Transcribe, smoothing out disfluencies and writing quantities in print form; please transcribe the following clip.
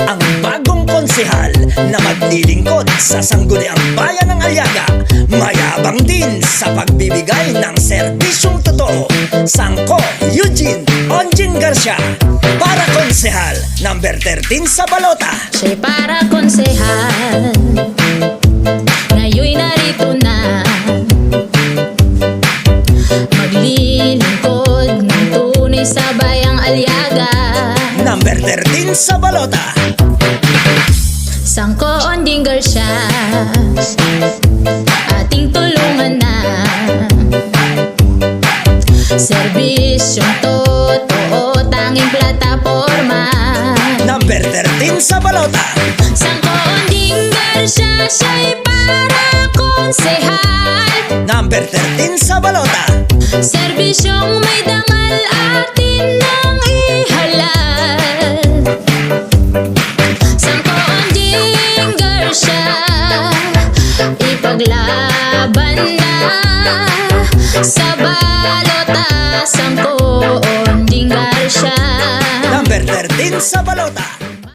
Ang bagong konsehal na maglilingkod sa sangguniang bayan ng Aliaga, mayabang din sa pagbibigay ng serbisyong totoo. Sangko Eugene Onjing Garcia, para konsehal number 13 sa balota. Siya'y para konsehal, ngayon'y narito na, maglilingkod ng tunay sa bayang Aliaga. Number 13 sa balota. Sangko Onjing Garcia, ating tulungan na, serbisyong totoo, tanging plataporma. Number 13 sa balota. Sangko Onjing Garcia, siya'y para konsehal, Number 13 sa balota. serbisyong may dangal atin nang ihalal. Sangko Onjing Garcia, ipaglaban na sa balota. Sangko Onjing Garcia, Number 13 sa balota.